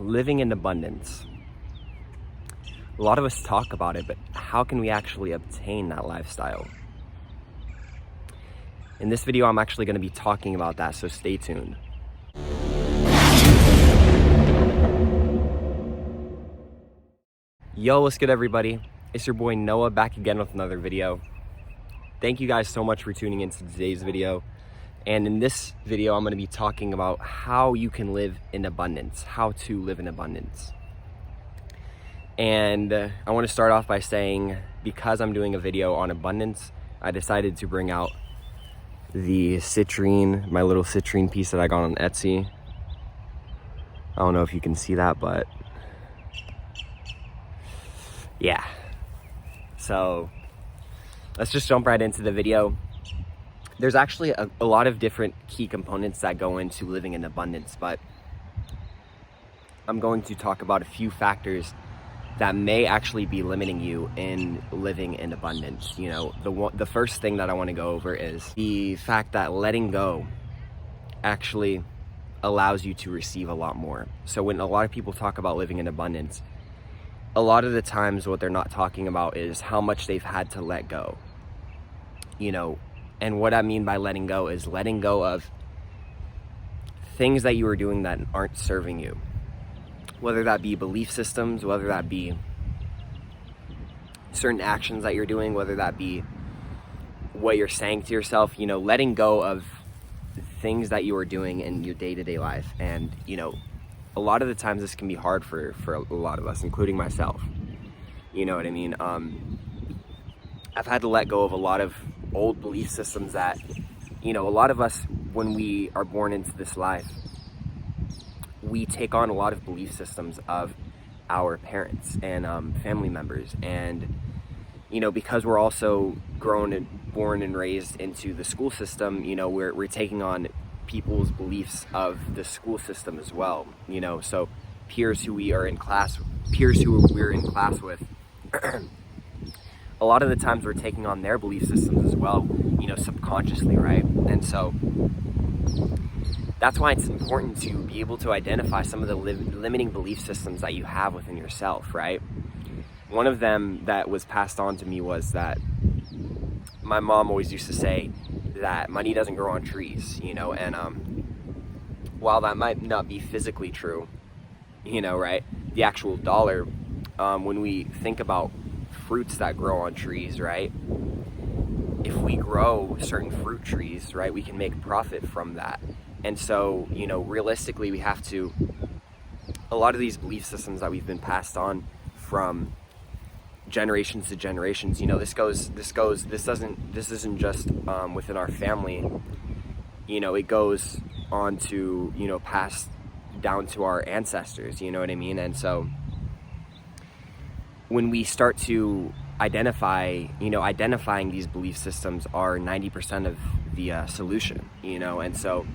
living in abundance. A lot of us talk about it, but how can we actually obtain that lifestyle? In this video, I'm actually going to be talking about that, so stay tuned. Yo, what's good, everybody? It's your boy Noah back again with another video. Thank you guys so much for tuning into today's video. And in this video, I'm going to be talking about how you can live in abundance, how to live in abundance. And I want to start off by saying, because I'm doing a video on abundance, I decided to bring out the citrine, my little citrine piece that I got on Etsy. I don't know if you can see that, but yeah. So let's just jump right into the video. There's actually a lot of different key components that go into living in abundance, but I'm going to talk about a few factors that may actually be limiting you in living in abundance. You know, the first thing that I want to go over is the fact that letting go actually allows you to receive a lot more. So when a lot of people talk about living in abundance, a lot of the times what they're not talking about is how much they've had to let go. You know, and what I mean by letting go is letting go of things that you are doing that aren't serving you. Whether that be belief systems, whether that be certain actions that you're doing, whether that be what you're saying to yourself, you know, letting go of things that you are doing in your day-to-day life. And, you know, a lot of the times this can be hard for a lot of us, including myself. You know what I mean? I've had to let go of a lot of old belief systems that, you know, a lot of us, when we are born into this life, we take on a lot of belief systems of our parents and family members. And, you know, because we're also grown and born and raised into the school system, you know, we're taking on people's beliefs of the school system as well. You know, so peers who we're in class with, a lot of the times we're taking on their belief systems as well, you know, subconsciously, right? And so that's why it's important to be able to identify some of the limiting belief systems that you have within yourself, right? One of them that was passed on to me was that my mom always used to say that money doesn't grow on trees, you know, and while that might not be physically true, you know, right, the actual dollar, when we think about fruits that grow on trees, right, if we grow certain fruit trees, right, we can make profit from that. And so, you know, realistically, we have to, a lot of these belief systems that we've been passed on from generations to generations, you know, this isn't just within our family, you know, it goes on to, you know, passed down to our ancestors, you know what I mean? And so when we start to identifying these belief systems are 90% of the solution, you know. And so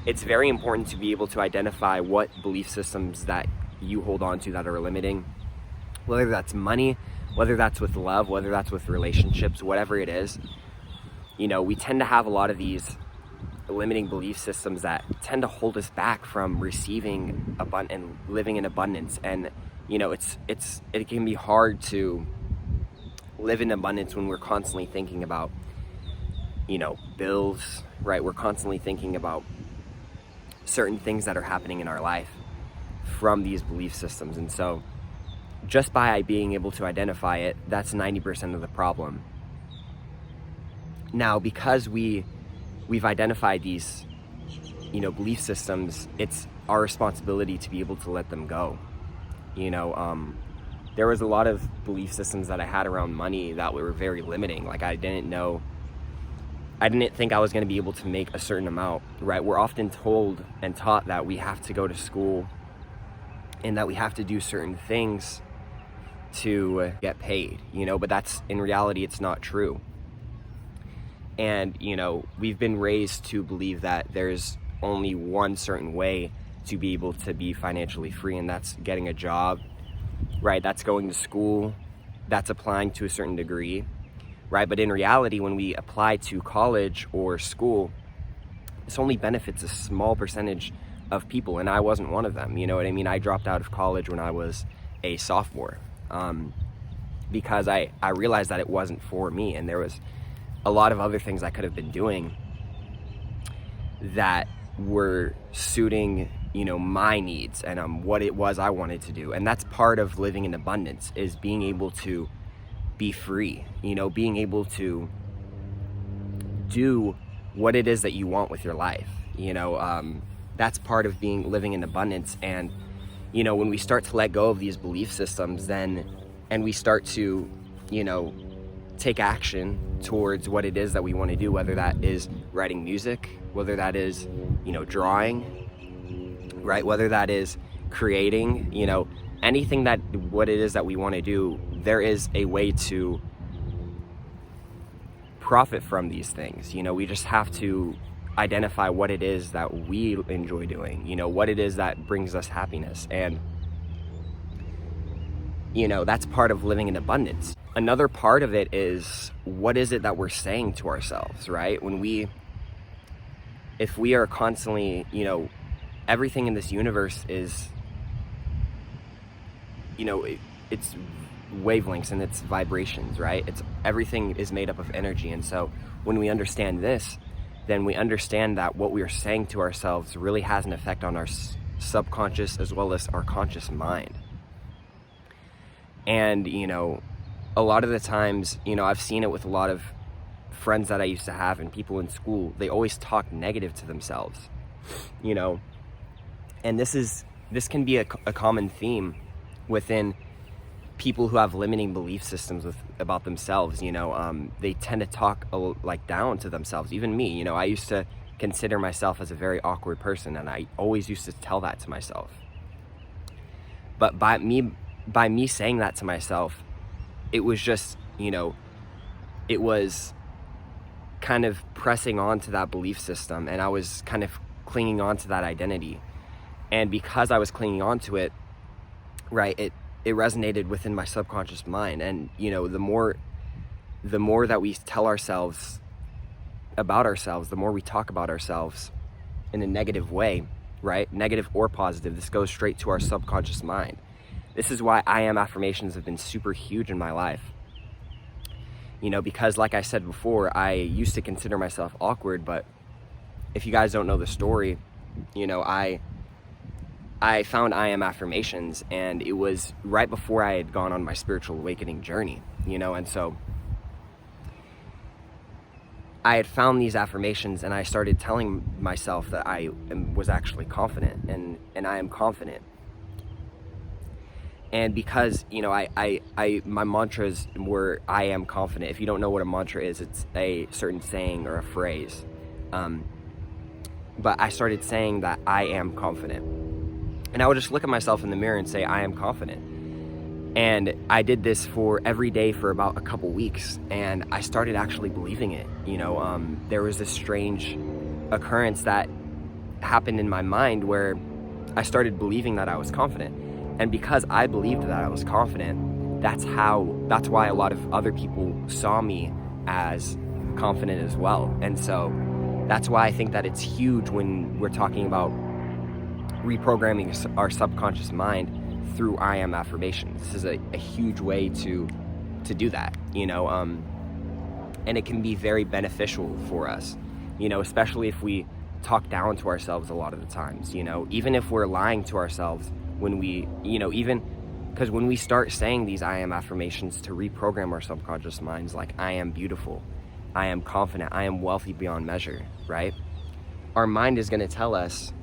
it's very important to be able to identify what belief systems that you hold on to that are limiting, whether that's money, whether that's with love, whether that's with relationships, whatever it is. You know, we tend to have a lot of these limiting belief systems that tend to hold us back from receiving and living in abundance. And, you know, it can be hard to live in abundance when we're constantly thinking about, you know, bills, right? We're constantly thinking about certain things that are happening in our life from these belief systems. And so just by being able to identify it, that's 90% of the problem. Now, because we've identified these, you know, belief systems, it's our responsibility to be able to let them go. You know, there was a lot of belief systems that I had around money that were very limiting. Like, I didn't think I was going to be able to make a certain amount, right? We're often told and taught that we have to go to school and that we have to do certain things to get paid, you know, but that's, in reality, it's not true. And, you know, we've been raised to believe that there's only one certain way to be able to be financially free, and that's getting a job, right? That's going to school, that's applying to a certain degree, right? But in reality, when we apply to college or school, this only benefits a small percentage of people, and I wasn't one of them. You know what I mean? I dropped out of college when I was a sophomore, because I realized that it wasn't for me, and there was a lot of other things I could have been doing that were suiting, you know, my needs and what it was I wanted to do. And that's part of living in abundance, is being able to be free, you know, being able to do what it is that you want with your life. You know, that's part of living in abundance. And, you know, when we start to let go of these belief systems, then, and we start to, you know, take action towards what it is that we want to do, whether that is writing music, whether that is, you know, drawing, right? Whether that is creating, you know, anything that, what it is that we want to do, there is a way to profit from these things. You know, we just have to identify what it is that we enjoy doing, you know, what it is that brings us happiness. And, you know, that's part of living in abundance. Another part of it is, what is it that we're saying to ourselves, right? If we are constantly, you know, everything in this universe is, you know, it's wavelengths and it's vibrations, right? Everything is made up of energy. And so when we understand this, then we understand that what we are saying to ourselves really has an effect on our subconscious as well as our conscious mind. And, you know, a lot of the times, you know, I've seen it with a lot of friends that I used to have and people in school. They always talk negative to themselves, you know, and this can be a common theme within people who have limiting belief systems about themselves. You know, they tend to talk like down to themselves. Even me, you know, I used to consider myself as a very awkward person, and I always used to tell that to myself. But by me saying that to myself, it was just, you know, it was kind of pressing on to that belief system, and I was kind of clinging on to that identity. And because I was clinging on to it, right, it resonated within my subconscious mind. And, you know, the more that we tell ourselves about ourselves, the more we talk about ourselves in a negative way, right, negative or positive, this goes straight to our subconscious mind. This is why I am affirmations have been super huge in my life. You know, because like I said before, I used to consider myself awkward, but if you guys don't know the story, you know, I found I am affirmations, and it was right before I had gone on my spiritual awakening journey, you know. And so I had found these affirmations, and I started telling myself that I was actually confident, and I am confident. And because, you know, my mantras were, I am confident. If you don't know what a mantra is, it's a certain saying or a phrase. But I started saying that I am confident. And I would just look at myself in the mirror and say, I am confident. And I did this for every day for about a couple weeks, and I started actually believing it. You know, there was this strange occurrence that happened in my mind where I started believing that I was confident. And because I believed that I was confident, that's why a lot of other people saw me as confident as well. And so that's why I think that it's huge when we're talking about reprogramming our subconscious mind through I am affirmations. This is a huge way to do that, you know, and it can be very beneficial for us, you know, especially if we talk down to ourselves a lot of the times, you know, even if we're lying to ourselves when we, you know, even because when we start saying these I am affirmations to reprogram our subconscious minds, like I am beautiful, I am confident, I am wealthy beyond measure, right? Our mind is going to tell us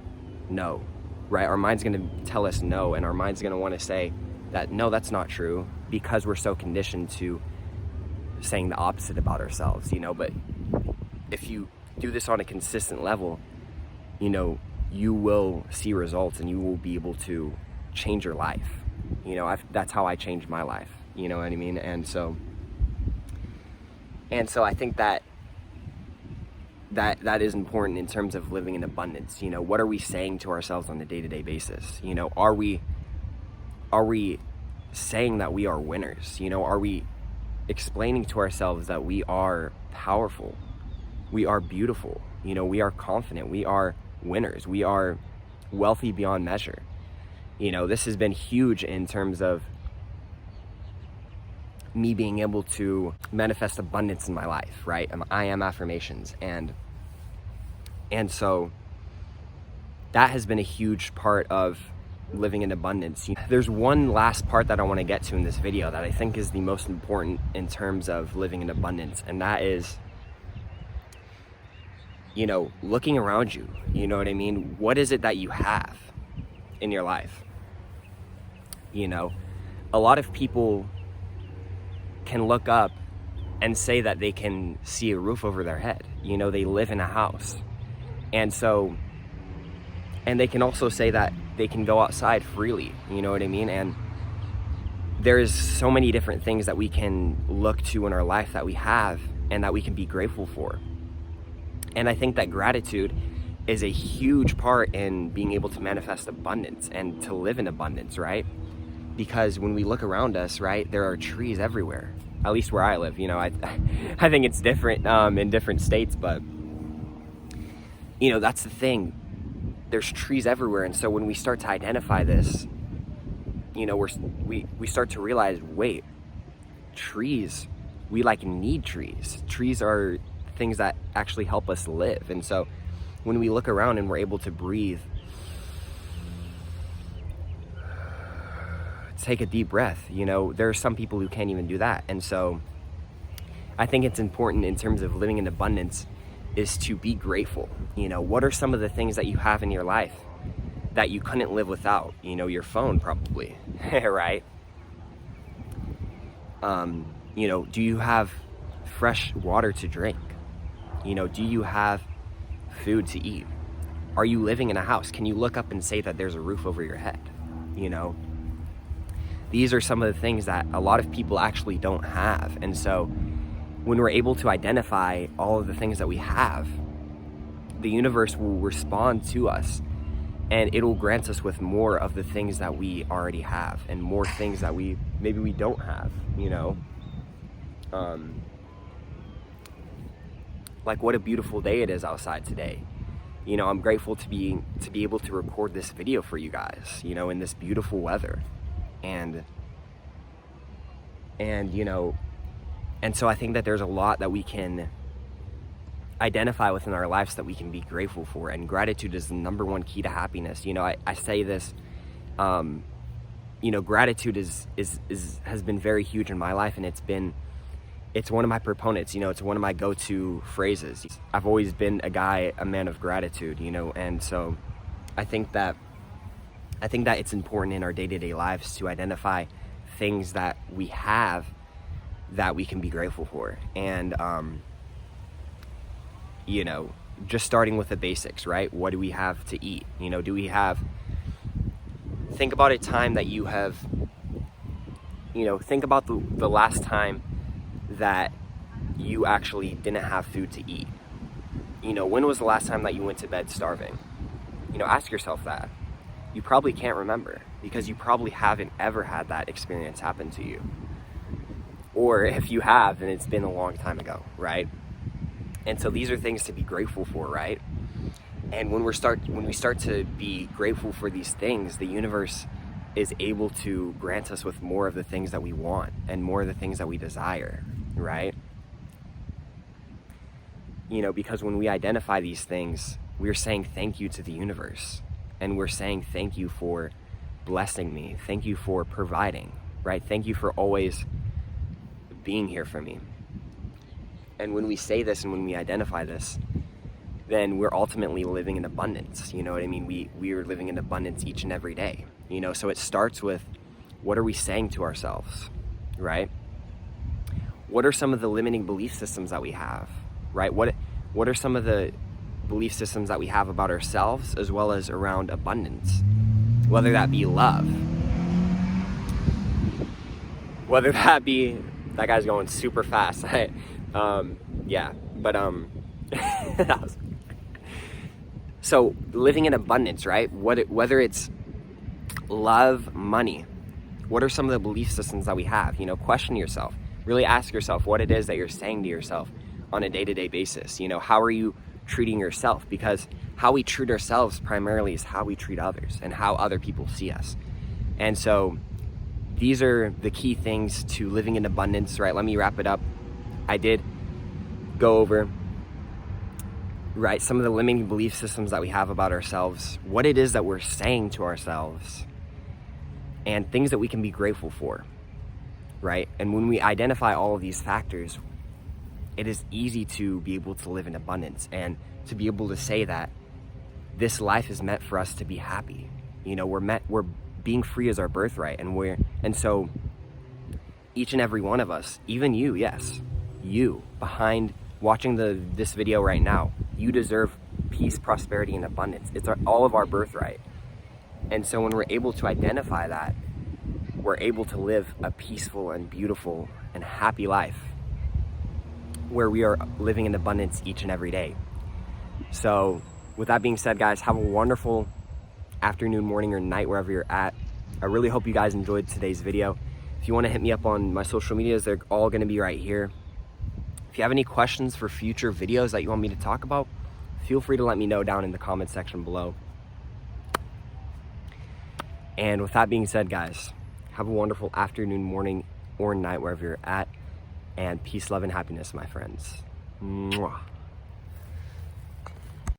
no, right? Our mind's going to tell us no, and our mind's going to want to say that no, that's not true, because we're so conditioned to saying the opposite about ourselves, you know. But if you do this on a consistent level, you know, you will see results, and you will be able to change your life. You know, that's how I changed my life, you know what I mean? And so I think that is important in terms of living in abundance. You know, what are we saying to ourselves on a day-to-day basis? You know, are we saying that we are winners? You know, are we explaining to ourselves that we are powerful, we are beautiful, you know, we are confident, we are winners, we are wealthy beyond measure. You know, this has been huge in terms of me being able to manifest abundance in my life, right? I am affirmations. And so that has been a huge part of living in abundance. There's one last part that I want to get to in this video that I think is the most important in terms of living in abundance. And that is, you know, looking around you. You know what I mean? What is it that you have in your life? You know, a lot of people can look up and say that they can see a roof over their head. You know, they live in a house. And they can also say that they can go outside freely. You know what I mean? And there's so many different things that we can look to in our life that we have and that we can be grateful for. And I think that gratitude is a huge part in being able to manifest abundance and to live in abundance, right? Because when we look around us, right, there are trees everywhere. At least where I live, you know, I think it's different in different states, but you know, that's the thing. There's trees everywhere, and so when we start to identify this, you know, we start to realize, wait, trees, we like need trees. Trees are things that actually help us live. And so when we look around and we're able to breathe, take a deep breath, you know, there are some people who can't even do that. And so I think it's important in terms of living in abundance is to be grateful. You know, what are some of the things that you have in your life that you couldn't live without? You know, your phone probably, right? You know, do you have fresh water to drink? You know, do you have food to eat? Are you living in a house? Can you look up and say that there's a roof over your head? You know, these are some of the things that a lot of people actually don't have. And so when we're able to identify all of the things that we have, the universe will respond to us and it will grant us with more of the things that we already have and more things that maybe we don't have, you know. Like what a beautiful day it is outside today. You know, I'm grateful to be able to record this video for you guys, you know, in this beautiful weather. And you know, and so I think that there's a lot that we can identify within our lives that we can be grateful for, and gratitude is the number one key to happiness. You know, I say this, you know, gratitude has been very huge in my life, and it's one of my proponents, you know, it's one of my go-to phrases. I've always been a man of gratitude, you know, and so I think that it's important in our day-to-day lives to identify things that we have that we can be grateful for. And, you know, just starting with the basics, right? What do we have to eat? You know, think about a time that you have, you know, think about the last time that you actually didn't have food to eat. You know, when was the last time that you went to bed starving? You know, ask yourself that. You probably can't remember because you probably haven't ever had that experience happen to you. Or if you have, then it's been a long time ago, right? And so these are things to be grateful for, right? And when we start to be grateful for these things, the universe is able to grant us with more of the things that we want and more of the things that we desire, right? You know, because when we identify these things, we're saying thank you to the universe. And we're saying thank you for blessing me. Thank you for providing, right? Thank you for always being here for me. And when we say this and when we identify this, then we're ultimately living in abundance. You know what I mean? We are living in abundance each and every day. You know, so it starts with, what are we saying to ourselves, right? What are some of the limiting belief systems that we have, right? What are some of the belief systems that we have about ourselves as well as around abundance? Whether that be love, whether that be, that guy's going super fast. Yeah, but so living in abundance, right? Whether it's love, money, what are some of the belief systems that we have? You know, question yourself. Really ask yourself what it is that you're saying to yourself on a day-to-day basis. You know, how are you treating yourself? Because how we treat ourselves primarily is how we treat others and how other people see us. And so these are the key things to living in abundance, right? Let me wrap it up. I did go over, right, some of the limiting belief systems that we have about ourselves, what it is that we're saying to ourselves, and things that we can be grateful for, right? And when we identify all of these factors, it is easy to be able to live in abundance and to be able to say that this life is meant for us to be happy. You know, we're being free as our birthright, and so each and every one of us, even you, yes, you behind watching this video right now, you deserve peace, prosperity, and abundance. It's all of our birthright. And so when we're able to identify that, we're able to live a peaceful and beautiful and happy life where we are living in abundance each and every day. So with that being said, guys, have a wonderful afternoon, morning, or night wherever you're at. I really hope you guys enjoyed today's video. If you want to hit me up on my social medias, they're all going to be right here. If you have any questions for future videos that you want me to talk about, feel free to let me know down in the comment section below. And with that being said, guys, have a wonderful afternoon, morning, or night wherever you're at. And peace, love, and happiness, my friends. Mwah.